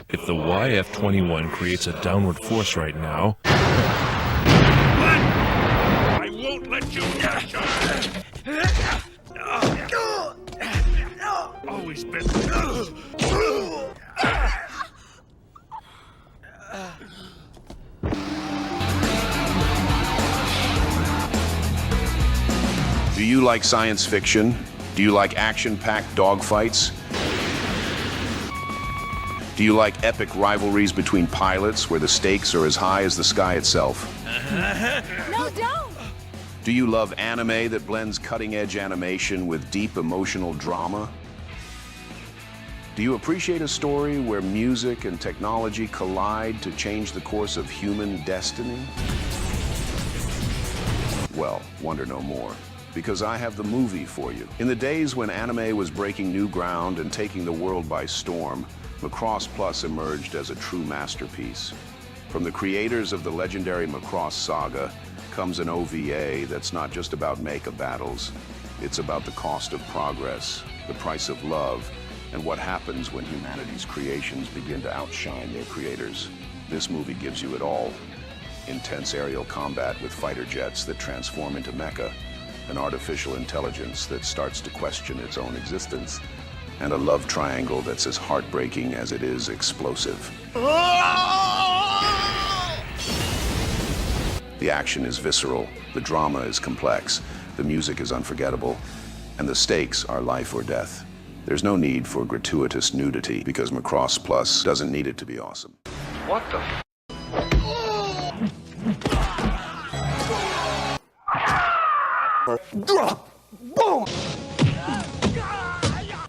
If the YF-21 creates a downward force right now... I won't let you get shot! Always been... Do you like science fiction? Do you like action-packed dogfights? Do you like epic rivalries between pilots where the stakes are as high as the sky itself? No, don't! Do you love anime that blends cutting-edge animation with deep emotional drama? Do you appreciate a story where music and technology collide to change the course of human destiny? Well, wonder no more, because I have the movie for you. In the days when anime was breaking new ground and taking the world by storm, Macross Plus emerged as a true masterpiece. From the creators of the legendary Macross saga comes an OVA that's not just about mecha battles. It's about the cost of progress, the price of love, and what happens when humanity's creations begin to outshine their creators. This movie gives you it all. Intense aerial combat with fighter jets that transform into mecha, an artificial intelligence that starts to question its own existence, and a love triangle that's as heartbreaking as it is explosive. The action is visceral, the drama is complex, the music is unforgettable, and the stakes are life or death. There's no need for gratuitous nudity because Macross Plus doesn't need it to be awesome. What the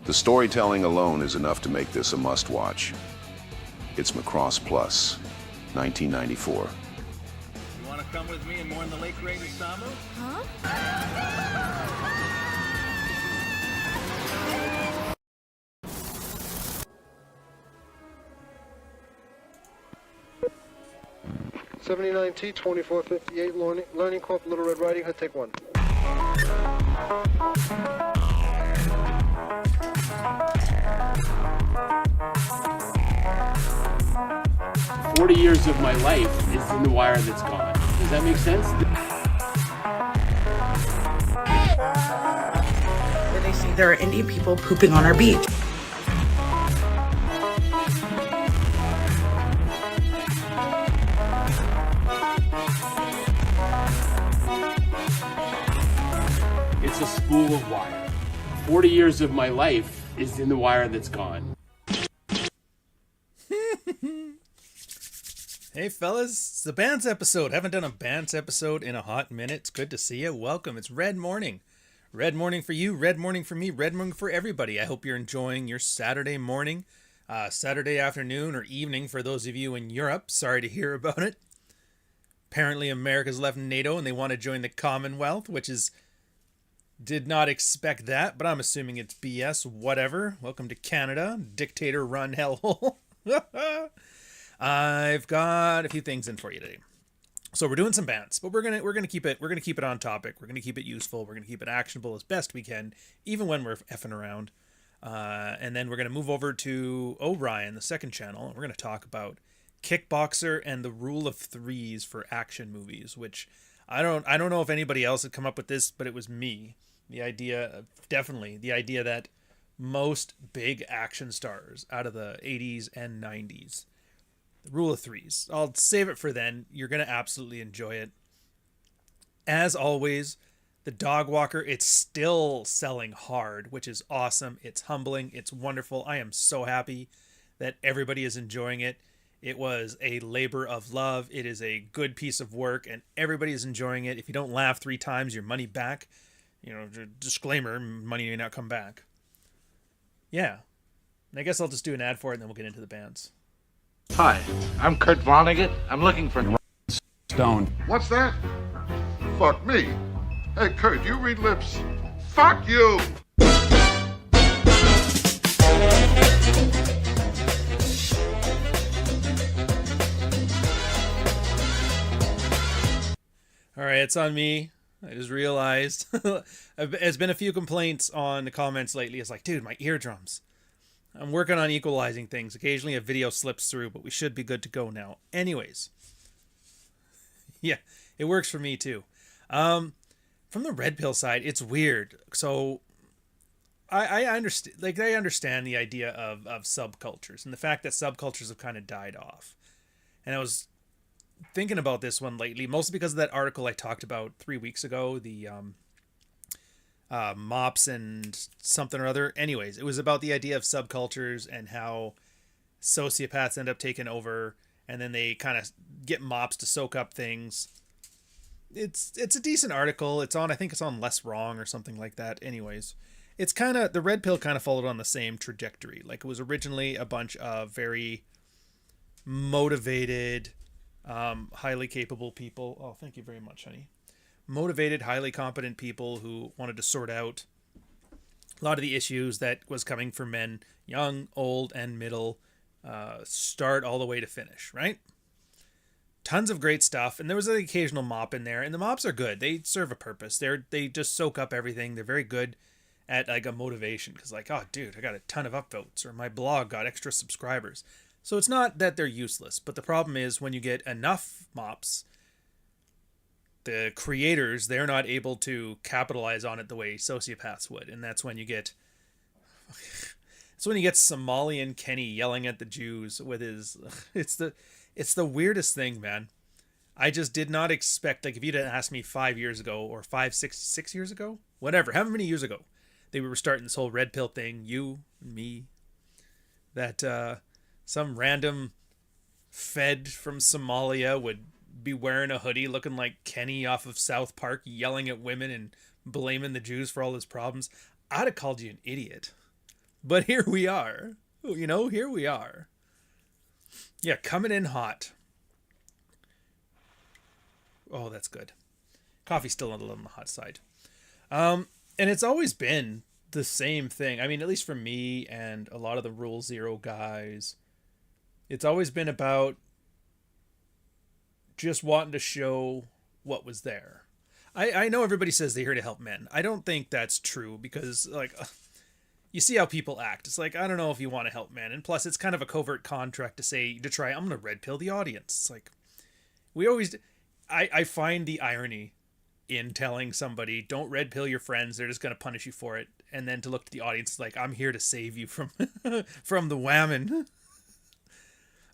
The storytelling alone is enough to make this a must-watch. It's Macross Plus, 1994. You want to come with me and mourn the late great Isamu? Huh? 79T 2458 Learning Corp Little Red Riding Hood, take one. 40 years of my life is in the wire that's gone. Does that make sense? Where they say there are Indian people pooping on our beach. It's a spool of wire. 40 years of my life is in the wire that's gone. Hey fellas, it's the Bantz episode. Haven't done a Bantz episode in a hot minute. It's good to see you. Welcome. It's Red Morning. Red morning for you, red morning for me, red morning for everybody. I hope you're enjoying your Saturday morning, Saturday afternoon or evening for those of you in Europe. Sorry to hear about it. Apparently America's left NATO and they want to join the Commonwealth, which is... Did not expect that, but I'm assuming it's BS. Whatever. Welcome to Canada, dictator-run hellhole. I've got a few things in for you today. So we're doing some Bantz, but we're gonna keep it on topic. We're gonna keep it useful. We're gonna keep it actionable as best we can, even when we're effing around. And then we're gonna move over to Orion, the second channel, and we're gonna talk about Kickboxer and the rule of threes for action movies, which I don't know if anybody else had come up with this, but it was me. The idea that most big action stars out of the 80s and 90s, the rule of threes. I'll save it for then. You're going to absolutely enjoy it. As always, the Dog Walker, it's still selling hard, which is awesome. It's humbling. It's wonderful. I am so happy that everybody is enjoying it. It was a labor of love. It is a good piece of work, and everybody is enjoying it. If you don't laugh 3 times, your money back. You know, disclaimer, money may not come back. Yeah. And I guess I'll just do an ad for it, and then we'll get into the Bantz. Hi, I'm Kurt Vonnegut. I'm looking for... Stone. What's that? Fuck me. Hey, Kurt, you read lips? Fuck you! All right, it's on me. I just realized. There's been a few complaints on the comments lately. It's like, dude, my eardrums. I'm working on equalizing things. Occasionally a video slips through, but we should be good to go now. Anyways. Yeah, it works for me too. From the red pill side, it's weird. So I understand, like, I understand the idea of subcultures and the fact that subcultures have kind of died off. And I was thinking about this one lately, mostly because of that article I talked about 3 weeks ago, the mops and something or other. Anyways, it was about the idea of subcultures and how sociopaths end up taking over, and then they kind of get mops to soak up things. It's a decent article. I think it's on Less Wrong or something like that. Anyways, it's kind of, the red pill kind of followed on the same trajectory. Like, it was originally a bunch of very motivated, highly capable people. Oh, thank you very much, honey. Motivated, highly competent people who wanted to sort out a lot of the issues that was coming for men, young, old, and middle, start all the way to finish, right? Tons of great stuff, and there was an occasional mop in there, and the mops are good. They serve a purpose. They just soak up everything. They're very good at, like, a motivation, because, like, oh, dude, I got a ton of upvotes, or my blog got extra subscribers. So it's not that they're useless, but the problem is when you get enough mops, the creators, they're not able to capitalize on it the way sociopaths would, and that's when you get Somalian Kenny yelling at the Jews with his it's the weirdest thing, man. I just did not expect, like, if you'd asked me 5 years ago, or 6 years ago, whatever, however many years ago they were starting this whole red pill thing, you, me, that some random Fed from Somalia would be wearing a hoodie looking like Kenny off of South Park, yelling at women and blaming the Jews for all his problems, I'd have called you an idiot. But here we are. Here we are. Yeah, coming in hot. Oh, that's good. Coffee's still a little on the hot side. And it's always been the same thing. I mean, at least for me and a lot of the Rule Zero guys, it's always been about just wanting to show what was there. I know everybody says they're here to help men. I don't think that's true, because, like, you see how people act. It's like, I don't know if you want to help men. And plus, it's kind of a covert contract to try, I'm going to red pill the audience. It's like, I find the irony in telling somebody, don't red pill your friends, they're just going to punish you for it. And then to look at the audience like, I'm here to save you from from the whammon.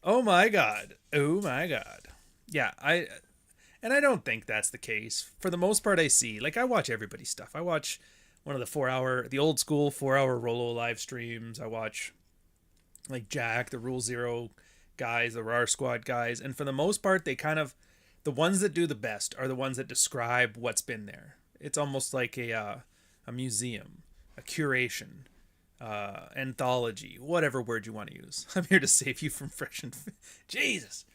Oh my God. Oh my God. Yeah, I don't think that's the case. For the most part, I watch everybody's stuff. I watch one of the old school 4-hour Rolo live streams. I watch, like, Jack, the Rule Zero guys, the RAR Squad guys. And for the most part, the ones that do the best are the ones that describe what's been there. It's almost like a museum, a curation, anthology, whatever word you want to use. I'm here to save you from fresh and Jesus.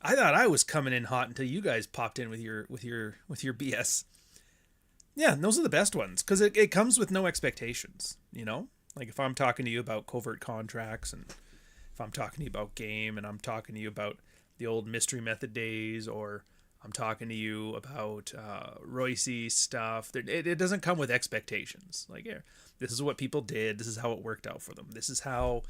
I thought I was coming in hot until you guys popped in with your BS. Yeah, and those are the best ones, because it comes with no expectations, Like, if I'm talking to you about covert contracts, and if I'm talking to you about game, and I'm talking to you about the old Mystery Method days, or I'm talking to you about Royce stuff, it doesn't come with expectations. Like, here, this is what people did. This is how it worked out for them. This is how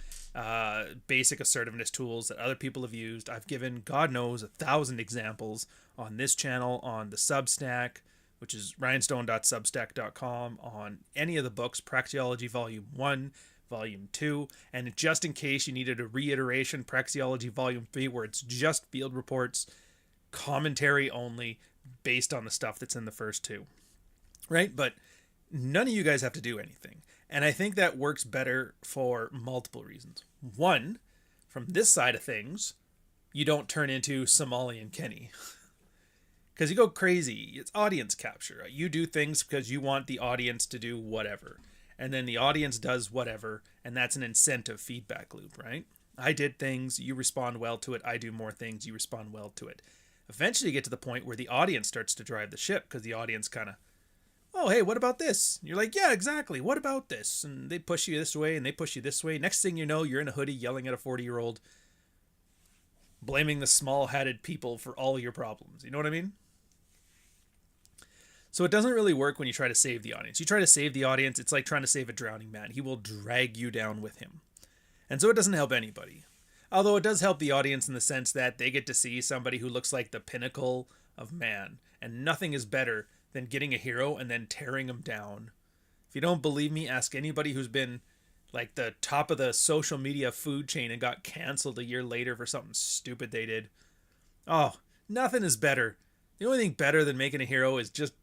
basic assertiveness tools that other people have used. I've given, God knows, 1,000 examples on this channel, on the Substack, which is ryanstone.substack.com, on any of the books, Praxeology Volume 1, Volume 2, and just in case you needed a reiteration, Praxeology Volume 3, where it's just field reports, commentary only, based on the stuff that's in the first two. Right? But none of you guys have to do anything. And I think that works better for multiple reasons. One, from this side of things, you don't turn into Somalian Kenny. Because you go crazy. It's audience capture. You do things because you want the audience to do whatever. And then the audience does whatever. And that's an incentive feedback loop, right? I did things, you respond well to it. I do more things, you respond well to it. Eventually you get to the point where the audience starts to drive the ship, because the audience kind of, oh, hey, what about this? And you're like, yeah, exactly. What about this? And they push you this way and they push you this way. Next thing you know, you're in a hoodie yelling at a 40-year-old, blaming the small-hatted people for all your problems. You know what I mean? So it doesn't really work when you try to save the audience. You try to save the audience, it's like trying to save a drowning man. He will drag you down with him. And so it doesn't help anybody. Although it does help the audience in the sense that they get to see somebody who looks like the pinnacle of man. And nothing is better than getting a hero and then tearing him down. If you don't believe me, ask anybody who's been like the top of the social media food chain and got canceled a year later for something stupid they did. Oh, nothing is better. The only thing better than making a hero is just...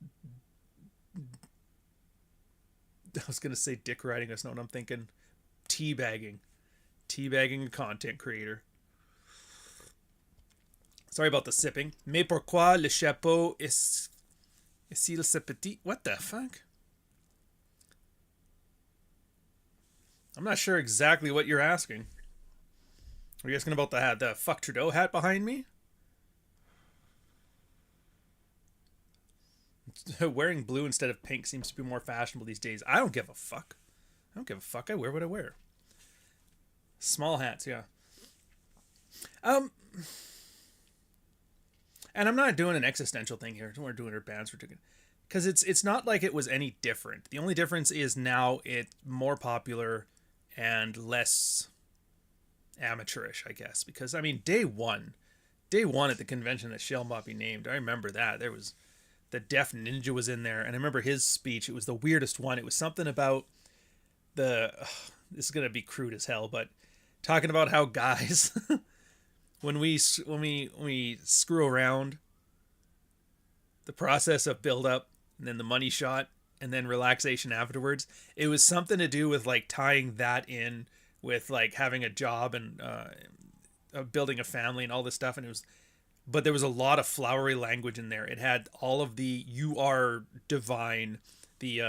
I was going to say dick riding. That's not what I'm thinking. Teabagging. Teabagging a content creator. Sorry about the sipping. Mais pourquoi le chapeau est-il si petit? What the fuck? I'm not sure exactly what you're asking. Are you asking about the hat, the fuck Trudeau hat behind me? Wearing blue instead of pink seems to be more fashionable these days. I don't give a fuck. I don't give a fuck. I wear what I wear. Small hats, yeah. And I'm not doing an existential thing here. We're doing our bands. We're doing, because it's not like it was any different. The only difference is now it's more popular and less amateurish, I guess. Because I mean, day one at the convention that shall not be named. I remember that there was the Deaf Ninja was in there, and I remember his speech. It was the weirdest one. It was something about the. This is gonna be crude as hell, but talking about how guys. When we screw around, the process of build up and then the money shot and then relaxation afterwards, it was something to do with like tying that in with like having a job and building a family and all this stuff. And but there was a lot of flowery language in there. It had all of the "you are divine," the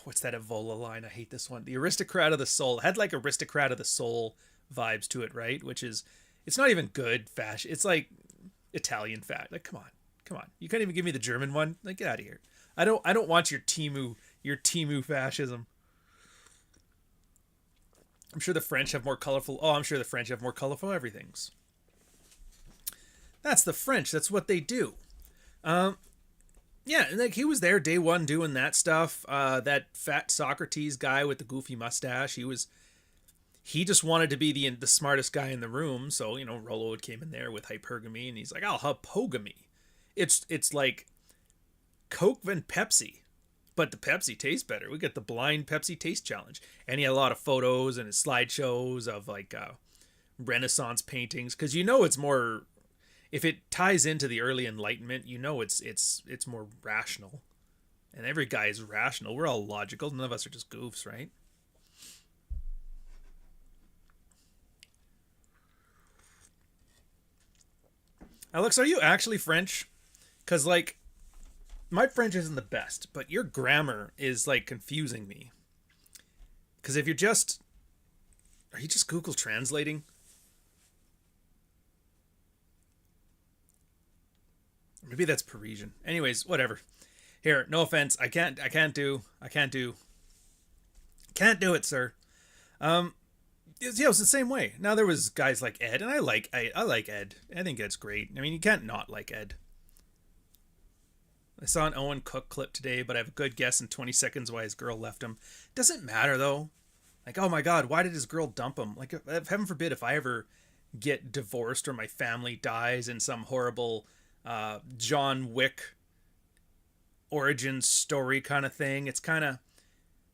what's that Evola line? I hate this one. The aristocrat of the soul. It had like aristocrat of the soul vibes to it, right? Which is, it's not even good fashion. It's like Italian fat. Like, come on. You can't even give me the German one. Like, get out of here. I don't want your Timu fascism. I'm sure the French have more colorful. Oh, I'm sure the French have more colorful everythings. That's the French. That's what they do. Yeah, and like he was there day one doing that stuff. That fat Socrates guy with the goofy mustache. He just wanted to be the smartest guy in the room. So, you know, Rollo came in there with hypergamy and he's like, "Oh, hypogamy. It's like Coke and Pepsi, but the Pepsi tastes better. We got the blind Pepsi taste challenge." And he had a lot of photos and his slideshows of like Renaissance paintings. Cause you know, it's more, if it ties into the early Enlightenment, you know, it's more rational, and every guy is rational. We're all logical. None of us are just goofs, right? Alex, are you actually French? Because, like, my French isn't the best, but your grammar is, like, confusing me. Because if you're just... Are you just Google translating? Maybe that's Parisian. Anyways, whatever. Here, no offense. I can't do it, sir. Yeah, it's the same way. Now there was guys like Ed, and I like Ed. I think Ed's great. I mean, you can't not like Ed. I saw an Owen Cook clip today, but I have a good guess in 20 seconds why his girl left him. Doesn't matter though. Like, oh my God, why did his girl dump him? Like, heaven forbid if I ever get divorced or my family dies in some horrible John Wick origin story kind of thing. It's kind of,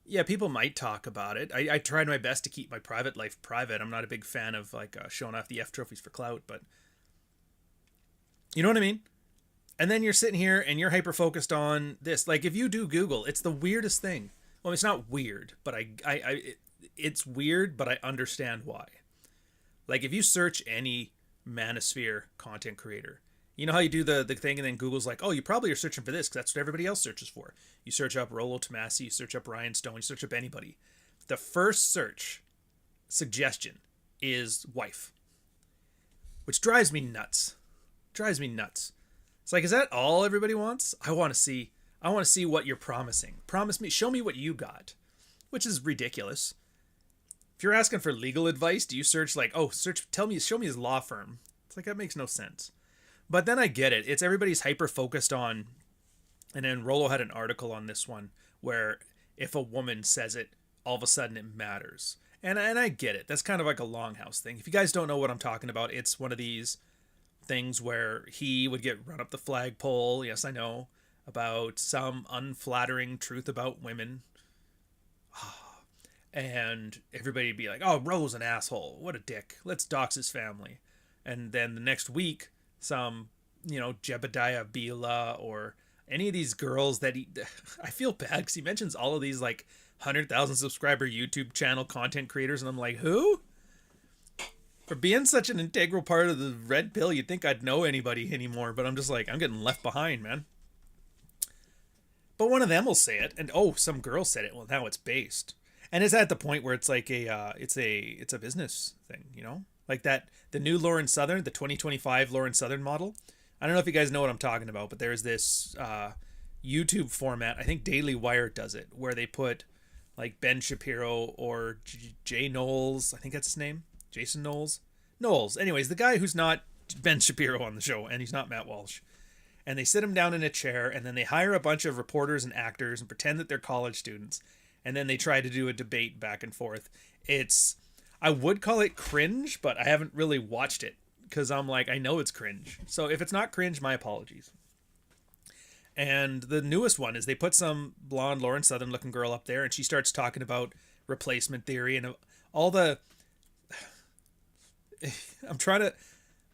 yeah, people might talk about it. I tried my best to keep my private life private. I'm not a big fan of like showing off the F trophies for clout, but you know what I mean? And then you're sitting here and you're hyper focused on this. Like if you do Google, it's the weirdest thing. Well, it's not weird, but it's weird, but I understand why. Like if you search any manosphere content creator, you know how you do the thing and then Google's like, oh, you probably are searching for this because that's what everybody else searches for. You search up Rollo Tomasi, you search up Ryan Stone, you search up anybody. The first search suggestion is wife, which drives me nuts. It's like, is that all everybody wants? I want to see what you're promising. Promise me, show me what you got, which is ridiculous. If you're asking for legal advice, do you search like, oh, show me his law firm? It's like, that makes no sense. But then I get it. It's everybody's hyper focused on, and then Rollo had an article on this one where if a woman says it, all of a sudden it matters. And I get it. That's kind of like a Longhouse thing. If you guys don't know what I'm talking about, it's one of these things where he would get run up the flagpole. Yes, I know, about some unflattering truth about women. And everybody would be like, oh, Roe's an asshole. What a dick. Let's dox his family. And then the next week, some, Jebediah Bila or any of these girls that I feel bad because he mentions all of these like 100,000 subscriber YouTube channel content creators. And I'm like, who? For being such an integral part of the red pill, you'd think I'd know anybody anymore. But I'm just like, I'm getting left behind, man. But one of them will say it. And some girl said it. Well, now it's based. And it's at the point where it's like it's a business thing, like that, the new Lauren Southern, the 2025 Lauren Southern model. I don't know if you guys know what I'm talking about, but there's this YouTube format. I think Daily Wire does it, where they put like Ben Shapiro or Jay Knowles. I think that's his name. Jason Knowles. Anyways, the guy who's not Ben Shapiro on the show, and he's not Matt Walsh. And they sit him down in a chair, and then they hire a bunch of reporters and actors and pretend that they're college students. And then they try to do a debate back and forth. I would call it cringe, but I haven't really watched it because I'm like, I know it's cringe. So if it's not cringe, my apologies. And the newest one is they put some blonde Lauren Southern looking girl up there, and she starts talking about replacement theory and all the...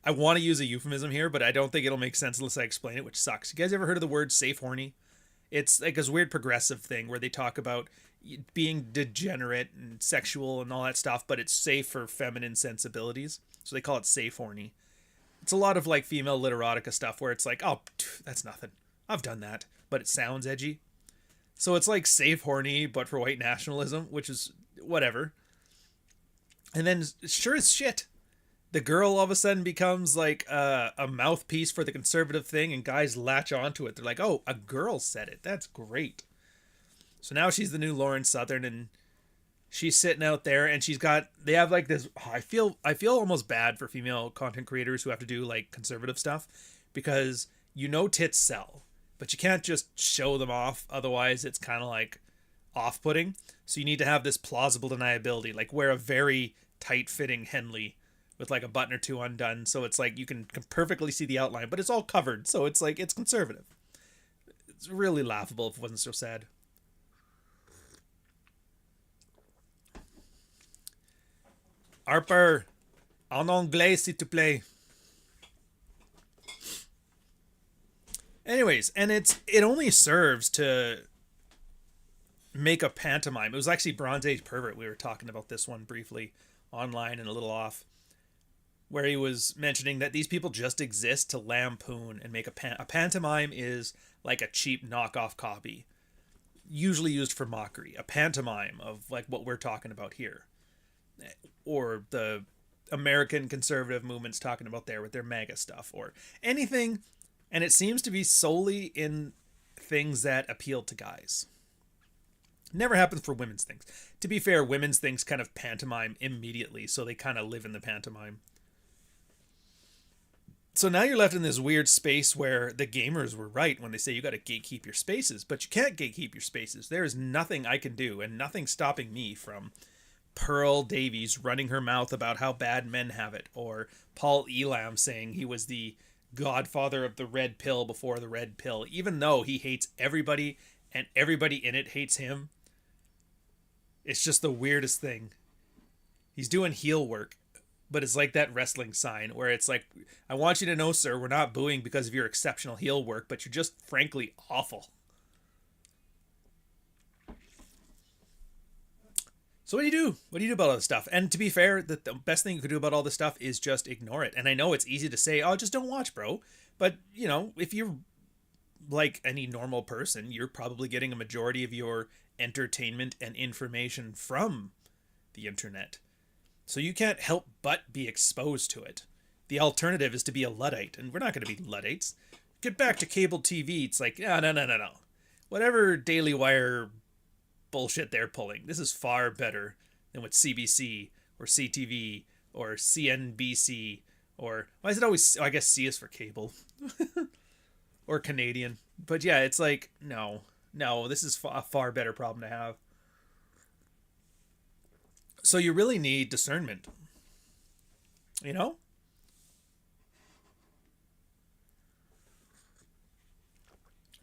I want to use a euphemism here, but I don't think it'll make sense unless I explain it, which sucks. You guys ever heard of the word safe horny? It's like this weird progressive thing where they talk about being degenerate and sexual and all that stuff, but it's safe for feminine sensibilities. So they call it safe horny. It's a lot of like female literotica stuff where it's like, oh, that's nothing. I've done that, but it sounds edgy. So it's like safe horny, but for white nationalism, which is whatever. And then sure as shit, the girl all of a sudden becomes like a mouthpiece for the conservative thing, and guys latch onto it. They're like, oh, a girl said it. That's great. So now she's the new Lauren Southern, and she's sitting out there, and they have like this, I feel almost bad for female content creators who have to do like conservative stuff, because tits sell, but you can't just show them off. Otherwise it's kind of like off-putting. So you need to have this plausible deniability, like wear a very tight-fitting Henley with like a button or two undone. So it's like you can perfectly see the outline, but it's all covered. So it's like, it's conservative. It's really laughable if it wasn't so sad. Harper, en anglais, s'il te plaît. Anyways, and it only serves to make a pantomime. It was actually Bronze Age Pervert. We were talking about this one briefly online and a little off, where he was mentioning that these people just exist to lampoon and make a pantomime is like a cheap knockoff copy, usually used for mockery. A pantomime of like what we're talking about here, or the American conservative movement's talking about there with their MAGA stuff, or anything. And it seems to be solely in things that appeal to guys. Never happens for women's things. To be fair, women's things kind of pantomime immediately, so they kind of live in the pantomime. So now you're left in this weird space where the gamers were right when they say you got to gatekeep your spaces, but you can't gatekeep your spaces. There is nothing I can do, and nothing stopping me from Pearl Davies running her mouth about how bad men have it, or Paul Elam saying he was the godfather of the red pill before the red pill, even though he hates everybody and everybody in it hates him. It's just the weirdest thing. He's doing heel work, but it's like that wrestling sign where it's like, I want you to know, sir, we're not booing because of your exceptional heel work, but you're just frankly awful. So what do you do? What do you do about all this stuff? And to be fair, the best thing you could do about all this stuff is just ignore it. And I know it's easy to say, oh, just don't watch, bro. But, if you're like any normal person, you're probably getting a majority of your entertainment and information from the internet. So you can't help but be exposed to it. The alternative is to be a Luddite, and we're not going to be Luddites. Get back to cable TV. It's like, no. Whatever Daily Wire bullshit they're pulling, this is far better than what CBC or CTV or CNBC or, why is it always, I guess C is for cable, or Canadian. But yeah, it's like, no, this is a far better problem to have. So you really need discernment. You know?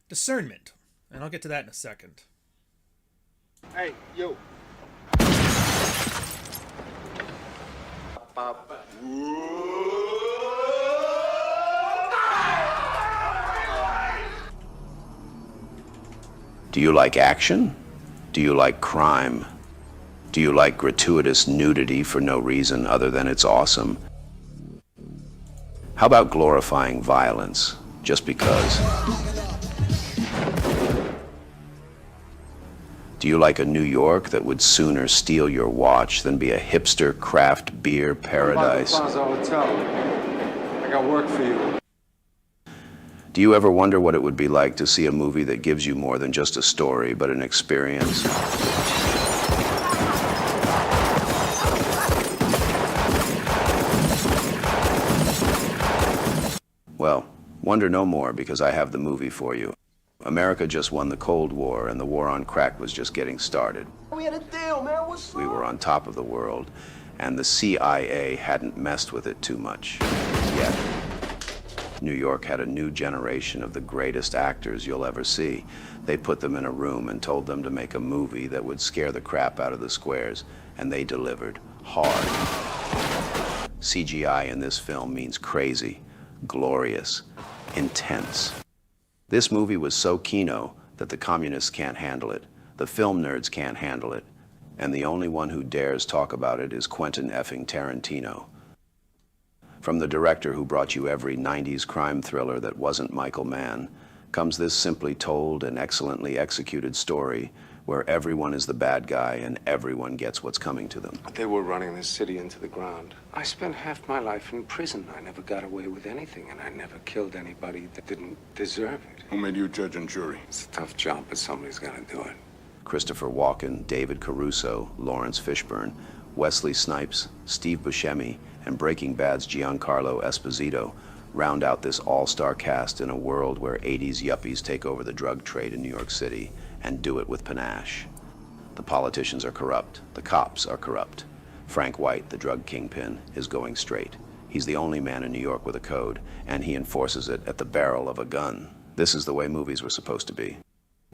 Discernment. And I'll get to that in a second. Hey, yo. Do you like action? Do you like crime? Do you like gratuitous nudity for no reason other than it's awesome? How about glorifying violence just because? Do you like a New York that would sooner steal your watch than be a hipster craft beer paradise? Plaza Hotel. I got work for you. Do you ever wonder what it would be like to see a movie that gives you more than just a story, but an experience? Well, wonder no more, because I have the movie for you. America just won the Cold War, and the war on crack was just getting started. We had a deal, man. What's We were on top of the world, and the CIA hadn't messed with it too much yet. New York had a new generation of the greatest actors you'll ever see. They put them in a room and told them to make a movie that would scare the crap out of the squares, and they delivered hard. CGI in this film means crazy, glorious, intense. This movie was so kino that the communists can't handle it, the film nerds can't handle it, and the only one who dares talk about it is Quentin effing Tarantino. From the director who brought you every 90s crime thriller that wasn't Michael Mann, comes this simply told and excellently executed story where everyone is the bad guy and everyone gets what's coming to them. They were running this city into the ground. I spent half my life in prison. I never got away with anything, and I never killed anybody that didn't deserve it. Who made you judge and jury? It's a tough job, but somebody's got to do it. Christopher Walken, David Caruso, Lawrence Fishburne, Wesley Snipes, Steve Buscemi, and Breaking Bad's Giancarlo Esposito round out this all-star cast in a world where 80s yuppies take over the drug trade in New York City and do it with panache. The politicians are corrupt. The cops are corrupt. Frank White, the drug kingpin, is going straight. He's the only man in New York with a code, and he enforces it at the barrel of a gun. This is the way movies were supposed to be.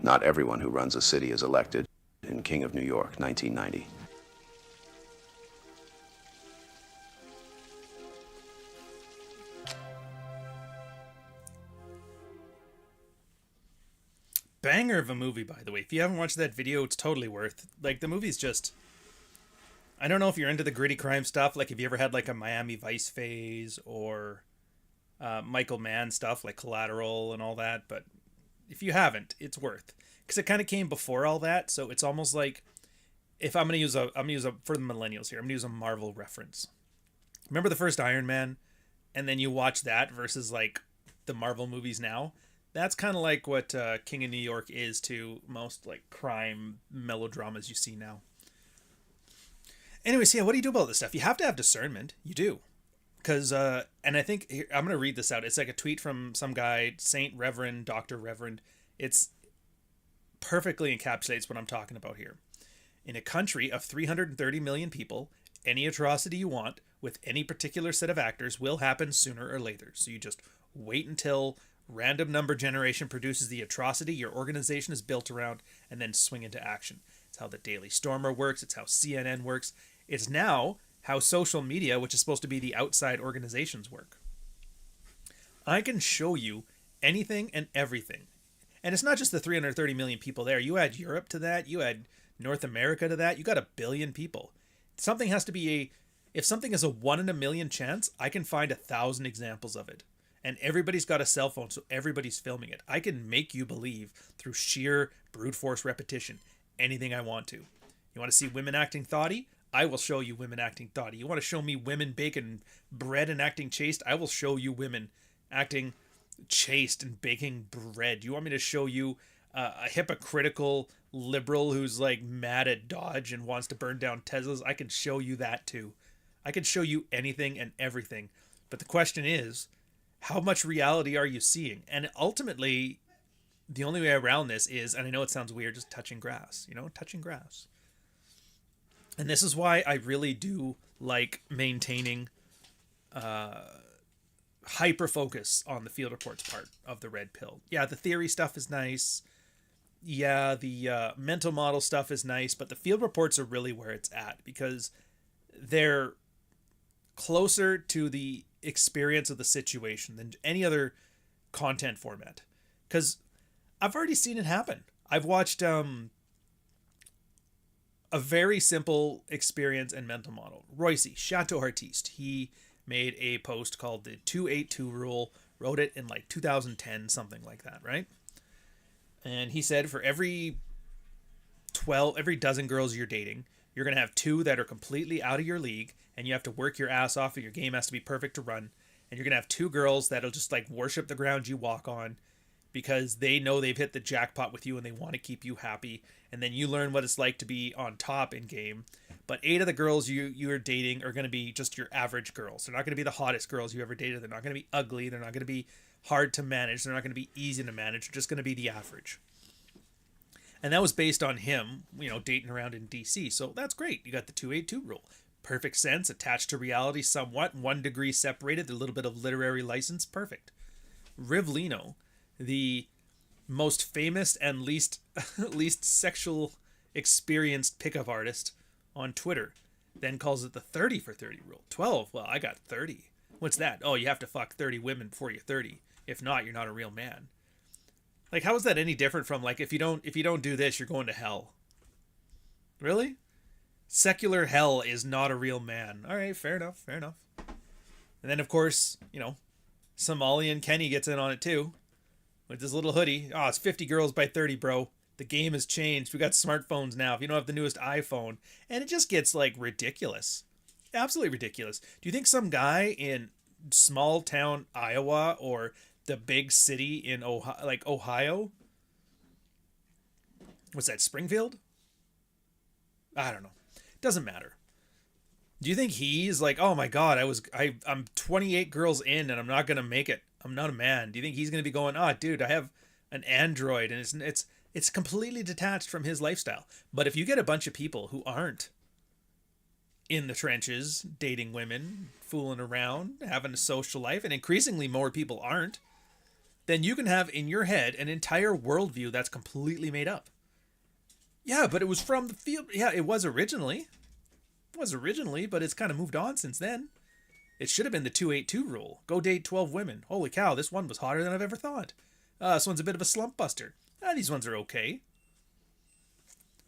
Not everyone who runs a city is elected. In King of New York, 1990. Banger of a movie, by the way. If you haven't watched that video, it's totally worth. Like, the movie's just... I don't know if you're into the gritty crime stuff. Like, have you ever had, like, a Miami Vice phase or Michael Mann stuff, like Collateral and all that? But if you haven't, it's worth. Because it kind of came before all that, so it's almost like... If I'm going to use a... For the millennials here, I'm going to use a Marvel reference. Remember the first Iron Man? And then you watch that versus, like, the Marvel movies now? That's kind of like what King of New York is to most like crime melodramas you see now. Anyways, yeah, what do you do about this stuff? You have to have discernment. You do. Because, and I think, here, I'm going to read this out. It's like a tweet from some guy, Saint Reverend, Dr. Reverend. It's perfectly encapsulates what I'm talking about here. In a country of 330 million people, any atrocity you want with any particular set of actors will happen sooner or later. So you just wait until random number generation produces the atrocity your organization is built around, and then swing into action. It's how the Daily Stormer works. It's how CNN works. It's now how social media, which is supposed to be the outside organizations, work. I can show you anything and everything. And it's not just the 330 million people there. You add Europe to that. You add North America to that. You got 1 billion people. Something has to be if something is a 1 in a million chance, I can find 1,000 examples of it. And everybody's got a cell phone, so everybody's filming it. I can make you believe through sheer brute force repetition anything I want to. You want to see women acting thoughty? I will show you women acting thoughty. You want to show me women baking bread and acting chaste? I will show you women acting chaste and baking bread. You want me to show you a hypocritical liberal who's like mad at Dodge and wants to burn down Teslas? I can show you that too. I can show you anything and everything. But the question is, how much reality are you seeing? And ultimately, the only way around this is, and I know it sounds weird, just touching grass, touching grass. And this is why I really do like maintaining hyper focus on the field reports part of the red pill. Yeah, the theory stuff is nice. Yeah, the mental model stuff is nice, but the field reports are really where it's at because they're closer to the experience of the situation than any other content format. Because I've already seen it happen. I've watched a very simple experience and mental model. Royce, Chateau Artiste, he made a post called the 282 rule, wrote it in like 2010, something like that, right? And he said for every dozen girls you're dating, you're going to have 2 that are completely out of your league, and you have to work your ass off, and your game has to be perfect to run. And you're going to have 2 girls that'll just like worship the ground you walk on because they know they've hit the jackpot with you and they want to keep you happy. And then you learn what it's like to be on top in game. But 8 of the girls you're dating are going to be just your average girls. They're not going to be the hottest girls you ever dated. They're not going to be ugly. They're not going to be hard to manage. They're not going to be easy to manage. They're just going to be the average. And that was based on him, dating around in DC. So that's great. You got the 282 rule. Perfect sense, attached to reality somewhat, 1 degree separated, a little bit of literary license, perfect. Rivlino, the most famous and least sexual experienced pickup artist on Twitter, then calls it the 30 for 30 rule. 12, well, I got 30. What's that? Oh, you have to fuck 30 women before you're 30. If not, you're not a real man. Like, how is that any different from like if you don't do this, you're going to hell? Really? Secular hell is not a real man. All right, fair enough. And then of course, Somalian Kenny gets in on it too, with his little hoodie. Oh, it's 50 girls by 30, bro. The game has changed. We got smartphones now. If you don't have the newest iPhone, and it just gets like ridiculous, absolutely ridiculous. Do you think some guy in small town Iowa or the big city in Ohio, what's that, Springfield? I don't know. Doesn't matter. Do you think he's like, oh my god, I'm 28 girls in and I'm not gonna make it. I'm not a man. Do you think he's gonna be going, dude, I have an Android and it's completely detached from his lifestyle? But if you get a bunch of people who aren't in the trenches, dating women, fooling around, having a social life, and increasingly more people aren't, then you can have in your head an entire worldview that's completely made up. Yeah, but it was from the field. Yeah, it was originally. But it's kind of moved on since then. It should have been the 282 rule. Go date 12 women. Holy cow, this one was hotter than I've ever thought. This one's a bit of a slump buster. These ones are okay.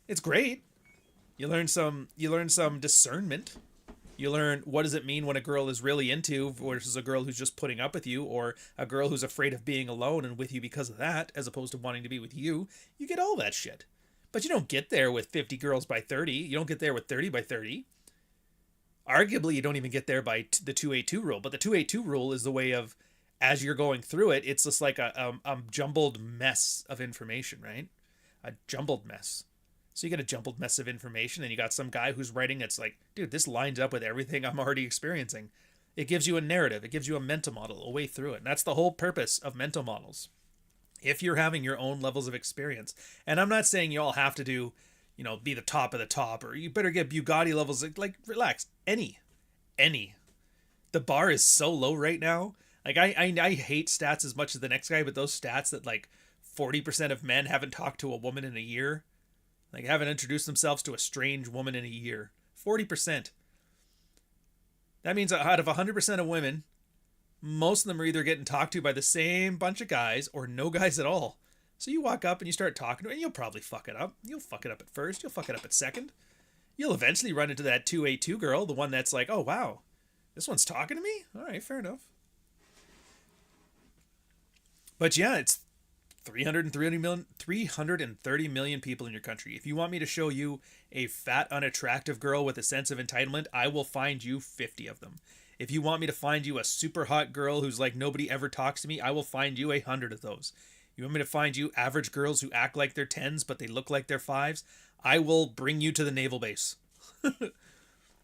It's great. You learn some discernment. You learn what does it mean when a girl is really into versus a girl who's just putting up with you, or a girl who's afraid of being alone and with you because of that, as opposed to wanting to be with you. You get all that shit. But you don't get there with 50 girls by 30. You don't get there with 30 by 30. Arguably, you don't even get there by the 282 rule. But the 282 rule is the way of, as you're going through it, it's just like a jumbled mess of information, right? A jumbled mess. So you get a jumbled mess of information, and you got some guy who's writing it's like, dude, this lines up with everything I'm already experiencing. It gives you a narrative. It gives you a mental model, a way through it. And that's the whole purpose of mental models. If you're having your own levels of experience. And I'm not saying you all have to do, be the top of the top, or you better get Bugatti levels. Like, relax. Any. The bar is so low right now. Like, I hate stats as much as the next guy, but those stats that like 40% of men haven't talked to a woman in a year, like haven't introduced themselves to a strange woman in a year. 40%. That means out of 100% of women, most of them are either getting talked to by the same bunch of guys or no guys at all. So you walk up and you start talking to her, and you'll probably fuck it up. You'll fuck it up at first. You'll fuck it up at second. You'll eventually run into that 282 girl, the one that's like, oh, wow, this one's talking to me? All right, fair enough. But yeah, it's 330 million people in your country. If you want me to show you a fat, unattractive girl with a sense of entitlement, I will find you 50 of them. If you want me to find you a super hot girl who's like nobody ever talks to me, I will find you 100 of those. You want me to find you average girls who act like they're 10s but they look like they're 5s? I will bring you to the naval base.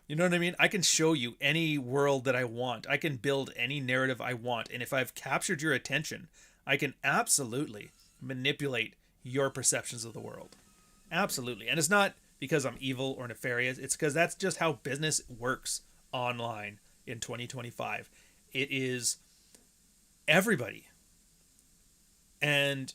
You know what I mean? I can show you any world that I want. I can build any narrative I want. And if I've captured your attention, I can absolutely manipulate your perceptions of the world. Absolutely. And it's not because I'm evil or nefarious. It's because that's just how business works online in 2025. It is everybody. And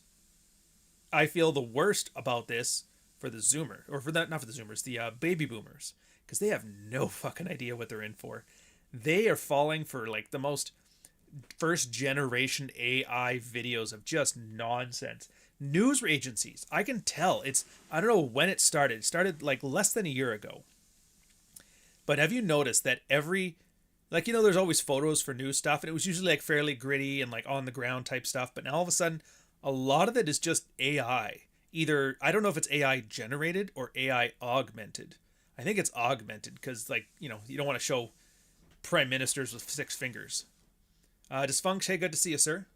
I feel the worst about this for the Zoomer, or for that, not for the Zoomers, the baby boomers, because they have no fucking idea what they're in for. They are falling for like the most first generation AI videos of just nonsense. News agencies, I can tell I don't know when it started. It started like less than a year ago. But have you noticed that there's always photos for news stuff, and it was usually like fairly gritty and like on the ground type stuff. But now all of a sudden, a lot of it is just AI. Either, I don't know if it's AI generated or AI augmented. I think it's augmented because, you don't want to show prime ministers with 6 fingers. Disfunct, hey, good to see you, sir.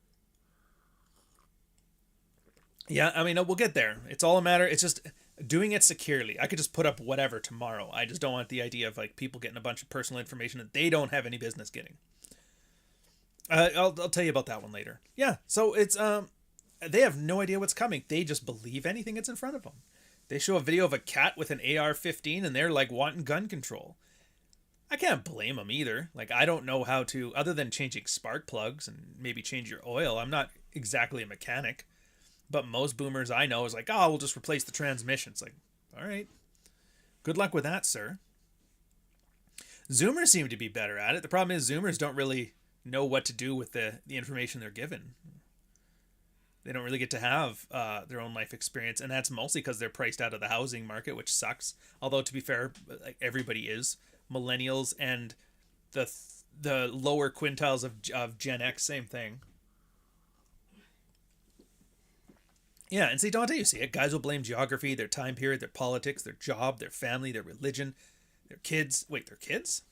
Yeah, I mean, we'll get there. It's all a matter. It's just doing it securely. I could just put up whatever tomorrow. I just don't want the idea of like people getting a bunch of personal information that they don't have any business getting. I'll tell you about that one later. Yeah, so it's they have no idea what's coming. They just believe anything that's in front of them. They show a video of a cat with an AR-15 and they're like wanting gun control. I can't blame them either. Like, I don't know how to, other than changing spark plugs and maybe change your oil. I'm not exactly a mechanic. But most boomers I know is like, oh, we'll just replace the transmission. It's like, all right. Good luck with that, sir. Zoomers seem to be better at it. The problem is Zoomers don't really know what to do with the information they're given. They don't really get to have their own life experience. And that's mostly because they're priced out of the housing market, which sucks. Although, to be fair, like everybody is. Millennials and the lower quintiles of Gen X, same thing. Yeah, and see, Dante, you see it. Guys will blame geography, their time period, their politics, their job, their family, their religion, their kids. Wait, their kids?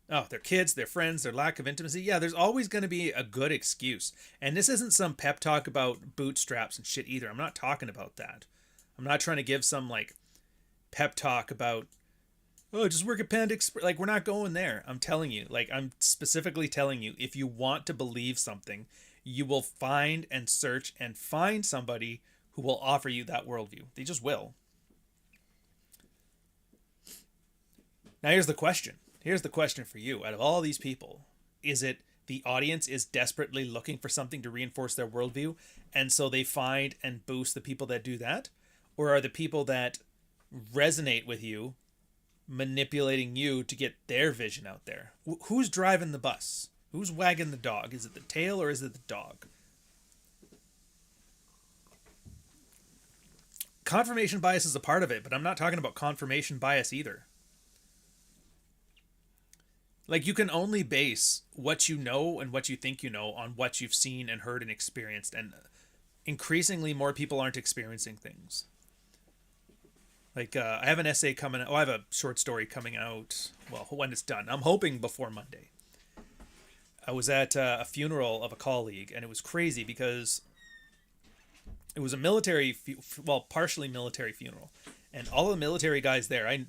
Oh, their kids, their friends, their lack of intimacy. Yeah, there's always going to be a good excuse. And this isn't some pep talk about bootstraps and shit either. I'm not talking about that. I'm not trying to give some, like, pep talk about, oh, just work at Panda Express. Like, we're not going there. I'm telling you. Like, I'm specifically telling you, if you want to believe something, you will find and search and find somebody who will offer you that worldview. They just will. Now, here's the question. Here's the question for you. Out of all these people, is it the audience is desperately looking for something to reinforce their worldview, and so they find and boost the people that do that? Or are the people that resonate with you manipulating you to get their vision out there? Who's driving the bus? Who's wagging the dog? Is it the tail or is it the dog? Confirmation bias is a part of it, but I'm not talking about confirmation bias either. Like, you can only base what you know and what you think you know on what you've seen and heard and experienced, and increasingly more people aren't experiencing things. Like, I have an essay coming out. Oh, I have a short story coming out. Well, when it's done. I'm hoping before Monday. I was at a funeral of a colleague, and it was crazy because it was a military, partially military funeral. And all of the military guys there,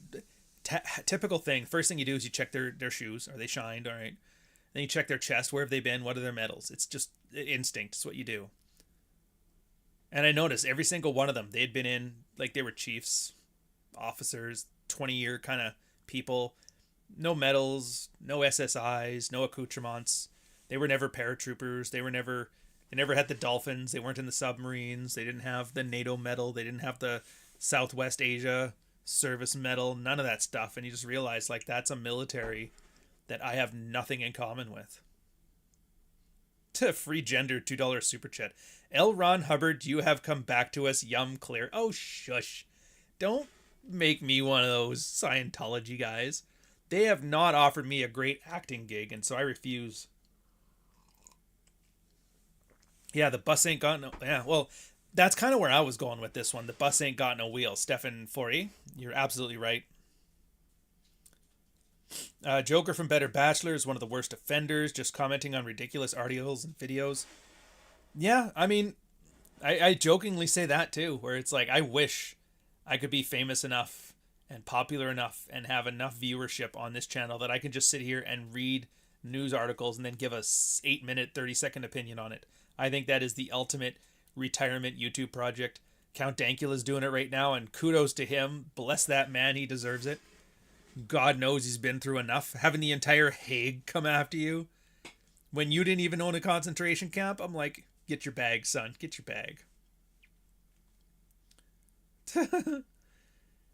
typical thing, first thing you do is you check their shoes. Are they shined? All right. Then you check their chest. Where have they been? What are their medals? It's just instinct. It's what you do. And I noticed every single one of them, they'd been in, like, they were chiefs, officers, 20-year kind of people. No medals, no SSIs, no accoutrements. They were never paratroopers. They never had the Dolphins. They weren't in the submarines. They didn't have the NATO medal. They didn't have the Southwest Asia service medal. None of that stuff. And you just realize, like, that's a military that I have nothing in common with. To free gender $2 super chat. L. Ron Hubbard, you have come back to us. Yum clear. Oh, shush. Don't make me one of those Scientology guys. They have not offered me a great acting gig, and so I refuse. Yeah, the bus ain't got no... Yeah, well, that's kind of where I was going with this one. The bus ain't got no wheels. Stefan Forey, you're absolutely right. Joker from Better Bachelor is one of the worst offenders, just commenting on ridiculous articles and videos. Yeah, I mean, I jokingly say that too, where it's like, I wish I could be famous enough and popular enough and have enough viewership on this channel that I can just sit here and read news articles and then give a 8-minute, 30-second opinion on it. I think that is the ultimate retirement YouTube project. Count Dankula's doing it right now, and kudos to him. Bless that man, he deserves it. God knows he's been through enough. Having the entire Hague come after you when you didn't even own a concentration camp, I'm like, get your bag, son. Get your bag.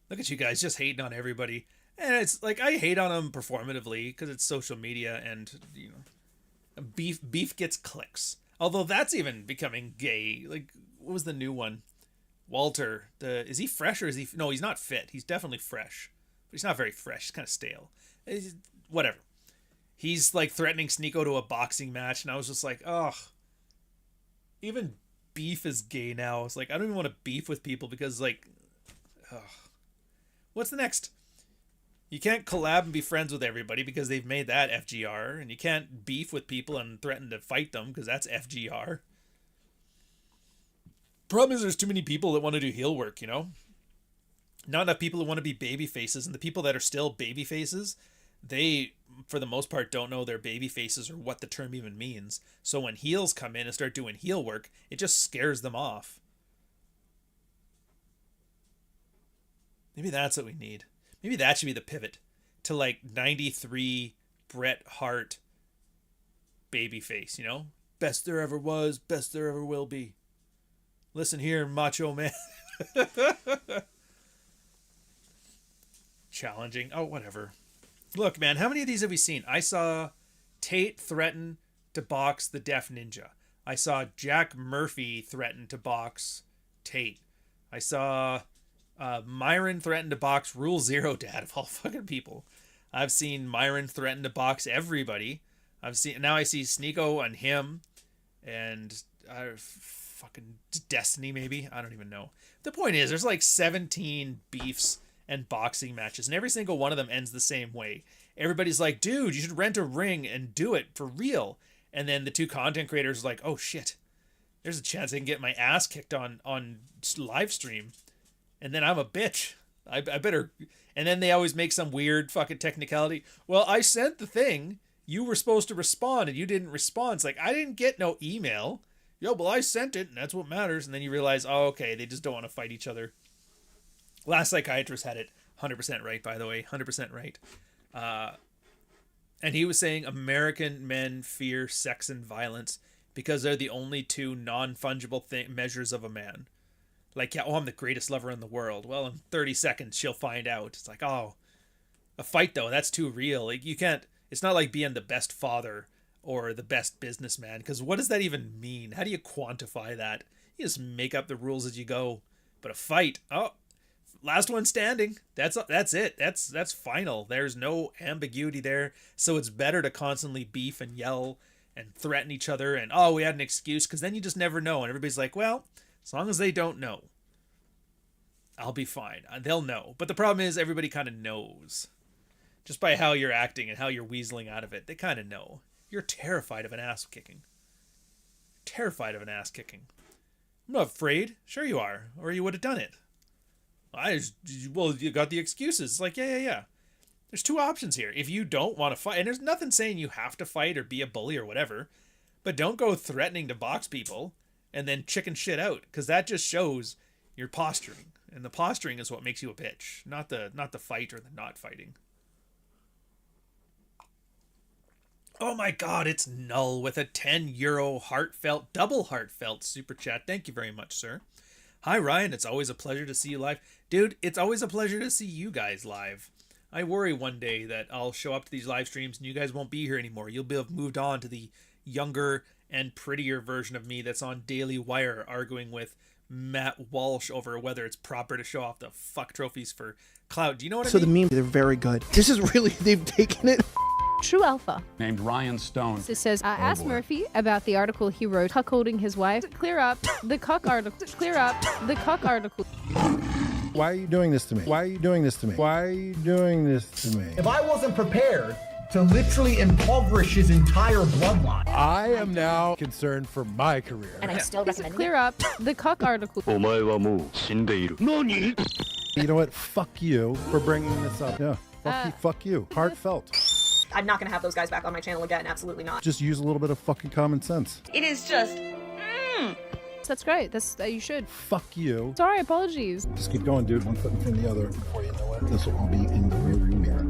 Look at you guys just hating on everybody. And it's like, I hate on them performatively because it's social media and, you know, beef gets clicks. Although that's even becoming gay. Like, what was the new one? Walter. Is he fresh or is he... No, he's not fit. He's definitely fresh. But he's not very fresh. He's kind of stale. Whatever. He's like threatening Sneeko to a boxing match. And I was just like, ugh. Even beef is gay now. It's like, I don't even want to beef with people because, like, ugh. What's the next? You can't collab and be friends with everybody because they've made that FGR. And you can't beef with people and threaten to fight them because that's FGR. Problem is there's too many people that want to do heel work, you know? Not enough people who want to be baby faces. And the people that are still baby faces, they, for the most part, don't know they're baby faces or what the term even means. So when heels come in and start doing heel work, it just scares them off. Maybe that's what we need. Maybe that should be the pivot to like 93 Bret Hart babyface, you know? Best there ever was, best there ever will be. Listen here, Macho Man. Challenging. Oh, whatever. Look, man, how many of these have we seen? I saw Tate threaten to box the Deaf Ninja. I saw Jack Murphy threaten to box Tate. I saw Myron threaten to box Rule Zero Dad of all fucking people. I've seen Myron threaten to box everybody. I see Sneeko on him and fucking Destiny maybe. I don't even know. The point is there's like 17 beefs and boxing matches, and every single one of them ends the same way. Everybody's like, dude, you should rent a ring and do it for real. And then the two content creators are like, oh shit, there's a chance I can get my ass kicked on live stream. And then I'm a bitch. I better... And then they always make some weird fucking technicality. Well, I sent the thing. You were supposed to respond, and you didn't respond. It's like, I didn't get no email. Yo, well, I sent it, and that's what matters. And then you realize, oh, okay, they just don't want to fight each other. Last Psychiatrist had it 100% right, by the way. 100% right. And he was saying American men fear sex and violence because they're the only two non-fungible measures of a man. Like, yeah, oh, I'm the greatest lover in the world. Well, in 30 seconds, she'll find out. It's like, oh, a fight, though, that's too real. Like, you can't, it's not like being the best father or the best businessman, because what does that even mean? How do you quantify that? You just make up the rules as you go. But a fight, oh, last one standing. That's it. That's final. There's no ambiguity there. So it's better to constantly beef and yell and threaten each other and, oh, we had an excuse, because then you just never know. And everybody's like, well, as long as they don't know, I'll be fine. They'll know. But the problem is everybody kind of knows. Just by how you're acting and how you're weaseling out of it, they kind of know. You're terrified of an ass kicking. Terrified of an ass kicking. I'm not afraid. Sure you are. Or you would have done it. Well, you got the excuses. It's like, yeah. There's two options here. If you don't want to fight, and there's nothing saying you have to fight or be a bully or whatever, but don't go threatening to box people and then chicken shit out, because that just shows your posturing. And the posturing is what makes you a bitch, not the fight or the not fighting. Oh my god, it's Null with a €10 double heartfelt super chat. Thank you very much, sir. Hi, Ryan. It's always a pleasure to see you live. Dude, it's always a pleasure to see you guys live. I worry one day that I'll show up to these live streams and you guys won't be here anymore. You'll have moved on to the younger and prettier version of me that's on Daily Wire arguing with Matt Walsh over whether it's proper to show off the fuck trophies for clout. Do you know what I mean? So the meme, they're very good. This is really, they've taken it. True Alpha named Ryan Stone. It says, ask Murphy about the article he wrote cuckolding his wife. Clear up the cuck article. Clear up the cuck article. Why are you doing this to me? Why are you doing this to me? Why are you doing this to me? If I wasn't prepared to literally impoverish his entire bloodline, I am now concerned for my career. And I'm still recommending clear up the cuck article. You know what? Fuck you for bringing this up. Yeah. Fuck you. Heartfelt. I'm not going to have those guys back on my channel again. Absolutely not. Just use a little bit of fucking common sense. It is just... That's great. That's you should. Fuck you. Sorry, apologies. Just keep going, dude. One foot in front of the other. Before you know it, this will all be in the rearview mirror.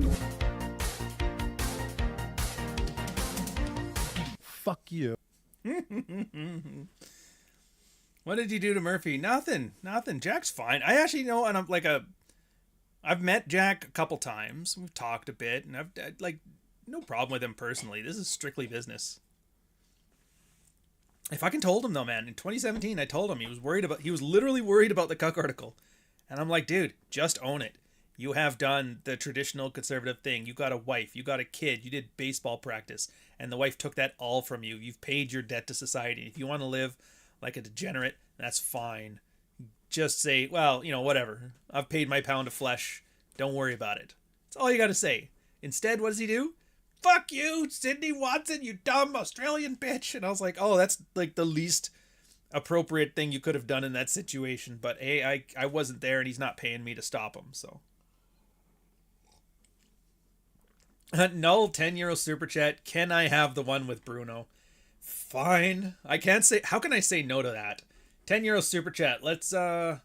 Fuck you. What did you do to Murphy? Nothing. Jack's fine. I actually know, and I've met Jack a couple times. We've talked a bit, and I've like no problem with him personally. This is strictly business. I fucking told him though, man. In 2017, I told him he was literally worried about the cuck article, and I'm like, dude, just own it. You have done the traditional conservative thing. You got a wife, you got a kid, you did baseball practice, and the wife took that all from you. You've paid your debt to society. If you want to live like a degenerate, that's fine. Just say, well, whatever. I've paid my pound of flesh. Don't worry about it. That's all you got to say. Instead, what does he do? Fuck you, Sydney Watson, you dumb Australian bitch. And I was like, oh, that's like the least appropriate thing you could have done in that situation. But hey, I wasn't there, and he's not paying me to stop him, so. Null 10 euro super chat. Can I have the one with Bruno? Fine. I can't say. How can I say no to that? 10 euro super chat. Let's talk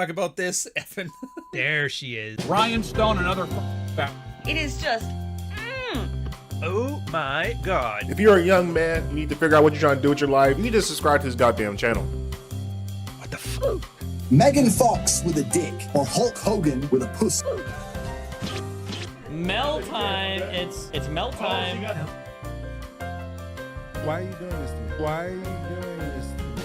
about this. Effing. There she is. Ryan Stone, another. It is just. Oh my god. If you're a young man, you need to figure out what you're trying to do with your life. You need to subscribe to this goddamn channel. What the fuck? Megan Fox with a dick or Hulk Hogan with a pussy. Mel time. It's Mel time. Why are you doing this to me? Why are you doing this to me?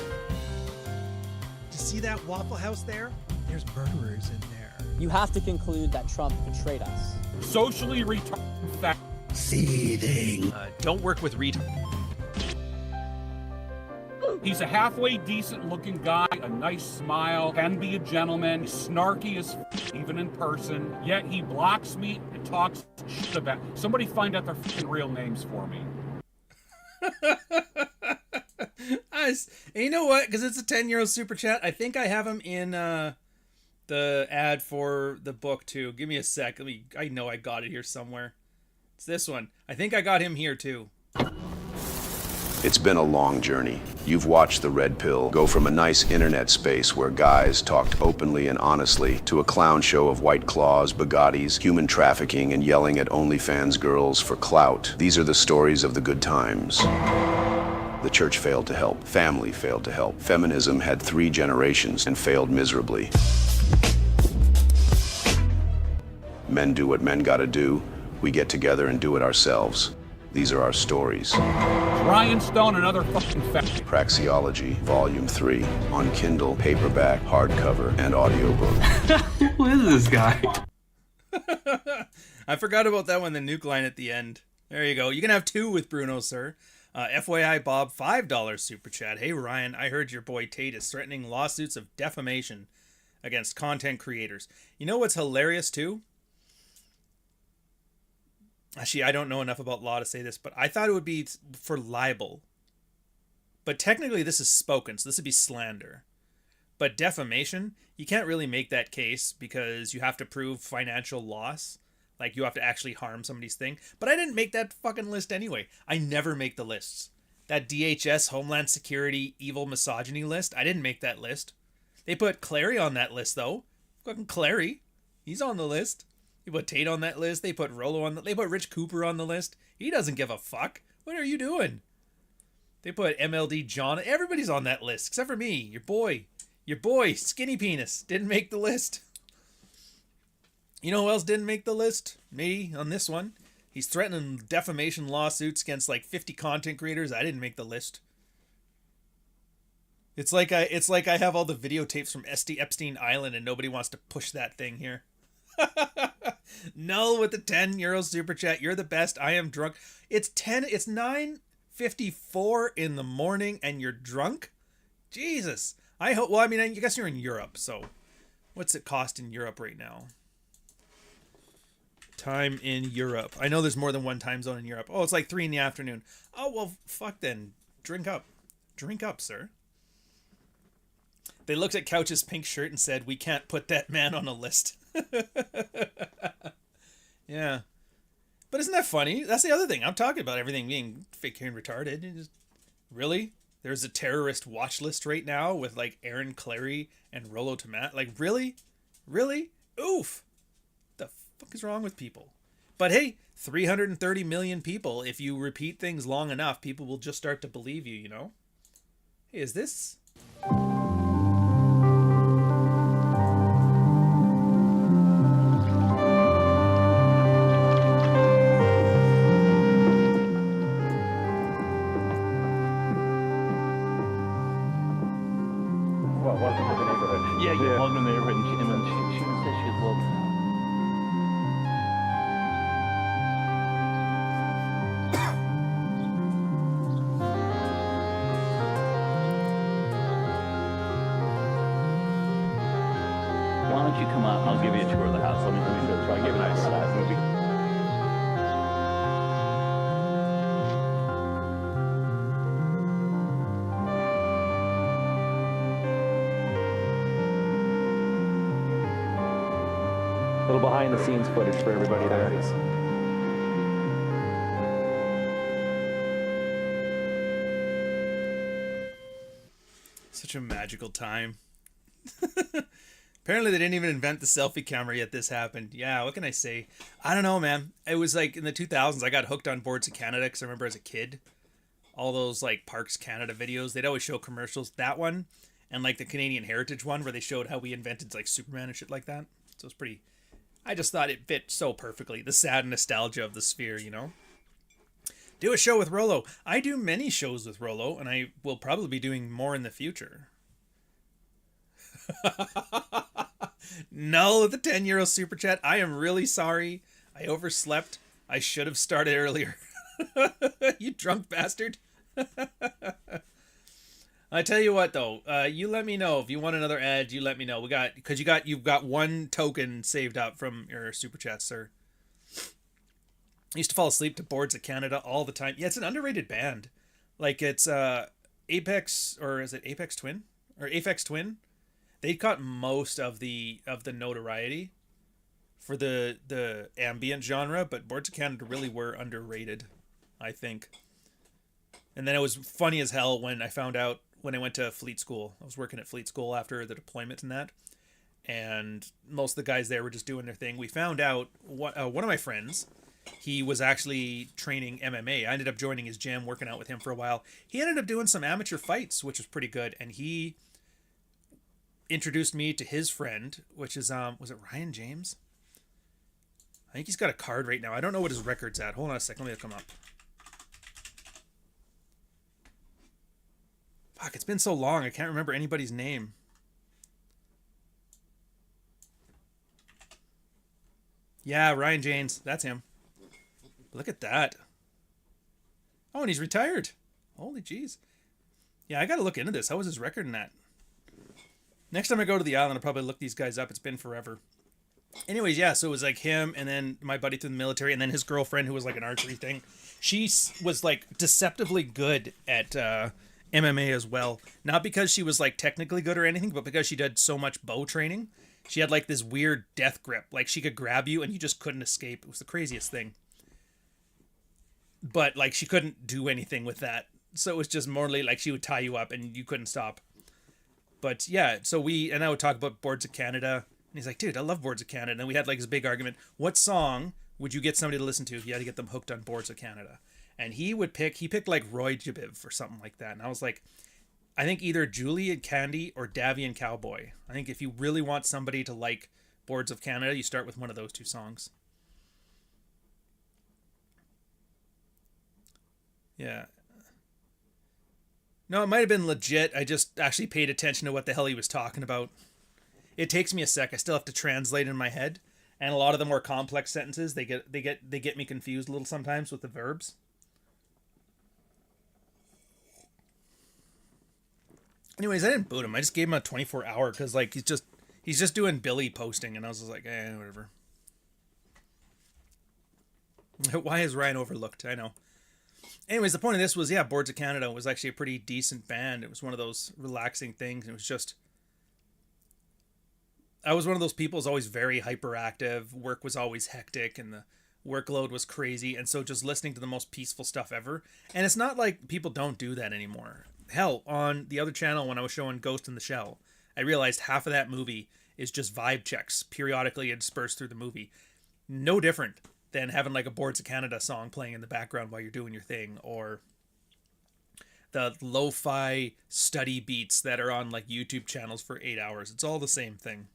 To see that Waffle House there? There's murderers in there. You have to conclude that Trump betrayed us. Socially retarded fact. Seething. Don't work with retard. He's a halfway decent looking guy, a nice smile, can be a gentleman, snarky as even in person, yet he blocks me and talks shit about. Somebody find out their fucking real names for me. And you know what? Because it's a 10 euro super chat, I think I have him in the ad for the book too. Give me a sec. I know I got it here somewhere. It's this one. I think I got him here too. It's been a long journey. You've watched the red pill go from a nice internet space where guys talked openly and honestly to a clown show of white claws, Bugattis, human trafficking, and yelling at OnlyFans girls for clout. These are the stories of the good times. The church failed to help. Family failed to help. Feminism had 3 generations and failed miserably. Men do what men gotta do. We get together and do it ourselves. These are our stories. Ryan Stone, another fucking fact. Praxeology, Volume 3, on Kindle, paperback, hardcover, and audiobook. Who is this guy? I forgot about that one, the nuke line at the end. There you go. You can have 2 with Bruno, sir. FYI Bob, $5 super chat. Hey Ryan, I heard your boy Tate is threatening lawsuits of defamation against content creators. You know what's hilarious too? Actually, I don't know enough about law to say this, but I thought it would be for libel. But technically this is spoken, so this would be slander. But defamation, you can't really make that case because you have to prove financial loss. Like, you have to actually harm somebody's thing. But I didn't make that fucking list anyway. I never make the lists. That DHS Homeland Security evil misogyny list, I didn't make that list. They put Clary on that list, though. Fucking Clary. He's on the list. They put Tate on that list. They put Rollo on they put Rich Cooper on the list. He doesn't give a fuck. What are you doing? They put MLD John. Everybody's on that list, except for me. Your boy, Skinny Penis, didn't make the list. You know who else didn't make the list? Me, on this one. He's threatening defamation lawsuits against like 50 content creators. I didn't make the list. It's like I have all the videotapes from Epstein Island and nobody wants to push that thing here. Null with the 10 euro super chat. You're the best. I am drunk. It's 9:54 in the morning and you're drunk? Jesus. I guess you're in Europe, so what's it cost in Europe right now? Time in Europe. I know there's more than one time zone in Europe. Oh, it's like 3 in the afternoon. Oh, well, fuck then. Drink up. Drink up, sir. They looked at Couch's pink shirt and said, we can't put that man on a list. Yeah. But isn't that funny? That's the other thing. I'm talking about everything being fake and retarded. Really? There's a terrorist watch list right now with like Aaron Clary and Rollo Tomat. Like, really? Really? Oof. The fuck is wrong with people? But hey, 330 million people. If you repeat things long enough, people will just start to believe you, you know? Hey, is this... Yeah, welcome to the neighborhood. And she said she loved it. Why don't you come out? I'll give you a tour of the house. Let me show you. I'll give you a tour of the house. Little behind the scenes footage for everybody there. Such a magical time. Apparently they didn't even invent the selfie camera yet this happened. Yeah, what can I say? I don't know, man. It was like in the 2000s I got hooked on Boards of Canada because I remember as a kid, all those like Parks Canada videos, they'd always show commercials. That one and like the Canadian Heritage one where they showed how we invented like Superman and shit like that. So it's pretty... I just thought it fit so perfectly. The sad nostalgia of the sphere, you know? Do a show with Rollo. I do many shows with Rollo, and I will probably be doing more in the future. Null with the 10 euro super chat. I am really sorry. I overslept. I should have started earlier. You drunk bastard. I tell you what though, you let me know if you want another ad. You let me know. You've got one token saved up from your super chat, sir. I used to fall asleep to Boards of Canada all the time. Yeah, it's an underrated band. Like it's Apex, or is it Apex Twin or Aphex Twin? They caught most of the notoriety for the ambient genre, but Boards of Canada really were underrated, I think. And then it was funny as hell when I found out when I went to Fleet School. I was working at Fleet School after the deployment and that. And most of the guys there were just doing their thing. We found out one of my friends, he was actually training MMA. I ended up joining his gym, working out with him for a while. He ended up doing some amateur fights, which was pretty good. And he introduced me to his friend, which is, was it Ryan James? I think he's got a card right now. I don't know what his record's at. Hold on a second. Let me look him up. Fuck, it's been so long, I can't remember anybody's name. Yeah, Ryan James. That's him. Look at that. Oh, and he's retired. Holy jeez. Yeah, I gotta look into this. How was his record in that? Next time I go to the island, I'll probably look these guys up. It's been forever. Anyways, yeah, so it was like him and then my buddy through the military and then his girlfriend who was like an archery thing. She was like deceptively good at... MMA as well. Not because she was like technically good or anything, but because she did so much bow training. She had like this weird death grip. Like she could grab you and you just couldn't escape. It was the craziest thing. But like she couldn't do anything with that. So it was just morally like she would tie you up and you couldn't stop. But yeah, so I would talk about Boards of Canada. And he's like, dude, I love Boards of Canada. And we had like this big argument. What song would you get somebody to listen to if you had to get them hooked on Boards of Canada? And he picked like Roy Jabiv or something like that. And I was like, I think either Julie and Candy or Davy and Cowboy. I think if you really want somebody to like Boards of Canada, you start with one of those two songs. Yeah. No, it might have been legit. I just actually paid attention to what the hell he was talking about. It takes me a sec. I still have to translate in my head. And a lot of the more complex sentences, they get me confused a little sometimes with the verbs. Anyways, I didn't boot him. I just gave him a 24-hour because like he's just doing Billy posting, and I was just like, whatever. Why is Ryan overlooked? I know. Anyways, the point of this was, yeah, Boards of Canada was actually a pretty decent band. It was one of those relaxing things. It was just, I was one of those people who's always very hyperactive. Work was always hectic, and the workload was crazy. And so just listening to the most peaceful stuff ever. And it's not like people don't do that anymore. Hell, on the other channel when I was showing Ghost in the Shell, I realized half of that movie is just vibe checks periodically interspersed through the movie. No different than having like a Boards of Canada song playing in the background while you're doing your thing, or the lo-fi study beats that are on like YouTube channels for 8 hours. It's all the same thing.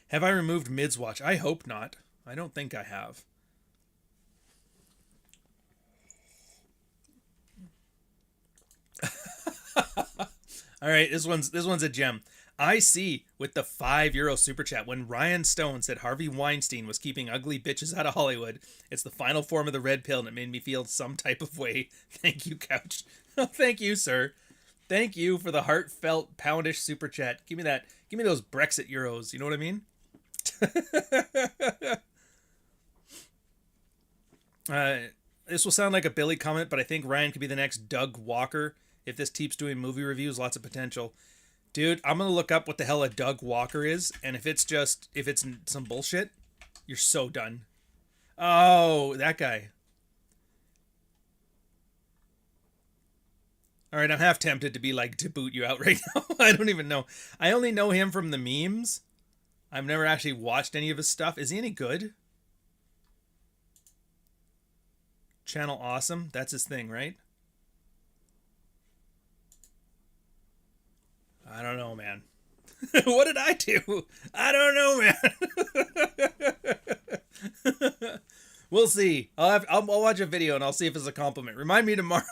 Have I removed mids watch? I hope not. I don't think I have. All right, this one's a gem. I see with the €5 super chat when Ryan Stone said Harvey Weinstein was keeping ugly bitches out of Hollywood. It's the final form of the red pill, and it made me feel some type of way. Thank you, Couch. Oh, thank you, sir. Thank you for the heartfelt poundish super chat. Give me that. Give me those Brexit euros. You know what I mean? This will sound like a Billy comment, but I think Ryan could be the next Doug Walker. If this keeps doing movie reviews, lots of potential. Dude, I'm going to look up what the hell a Doug Walker is, and if it's some bullshit, you're so done. Oh, that guy. All right, I'm half tempted to be like, to boot you out right now. I don't even know. I only know him from the memes. I've never actually watched any of his stuff. Is he any good? Channel Awesome. That's his thing, right? I don't know, man. What did I do? I don't know, man. We'll see. I'll watch a video and I'll see if it's a compliment. Remind me tomorrow.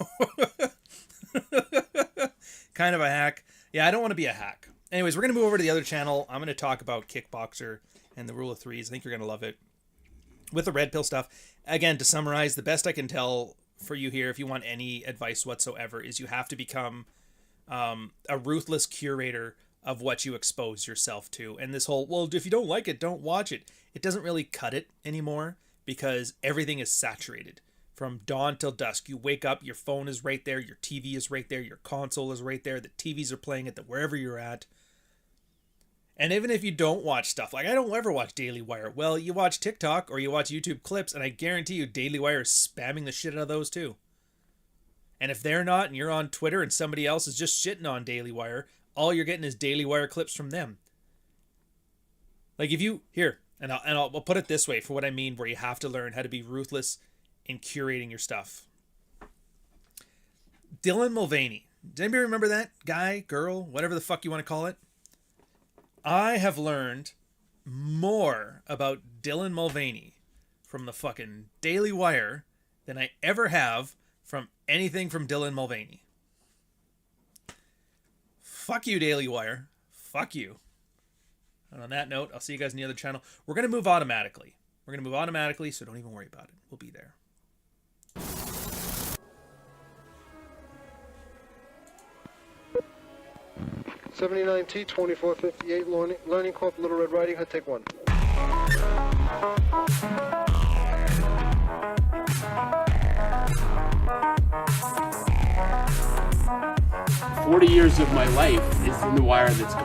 Kind of a hack. Yeah, I don't want to be a hack. Anyways, we're going to move over to the other channel. I'm going to talk about Kickboxer and the Rule of Threes. I think you're going to love it. With the red pill stuff, again, to summarize, the best I can tell for you here, if you want any advice whatsoever, is you have to become a ruthless curator of what you expose yourself to. And this whole, well, if you don't like it, don't watch it. It doesn't really cut it anymore because everything is saturated. From dawn till dusk, you wake up, your phone is right there, your TV is right there, your console is right there, the TVs are playing it wherever you're at. And even if you don't watch stuff, like I don't ever watch Daily Wire, well, you watch TikTok or you watch YouTube clips, and I guarantee you Daily Wire is spamming the shit out of those too. And if they're not, and you're on Twitter and somebody else is just shitting on Daily Wire, all you're getting is Daily Wire clips from them. Like if you, here, and I'll put it this way for what I mean, where you have to learn how to be ruthless in curating your stuff. Dylan Mulvaney. Does anybody remember that guy, girl, whatever the fuck you want to call it? I have learned more about Dylan Mulvaney from the fucking Daily Wire than I ever have from anything from Dylan Mulvaney. Fuck you, Daily Wire. Fuck you. And on that note, I'll see you guys in the other channel. We're going to move automatically. So don't even worry about it. We'll be there. '79T 2458 Learning Corp Little Red Riding Hood. Take one. "40 years of my life is in the wire that's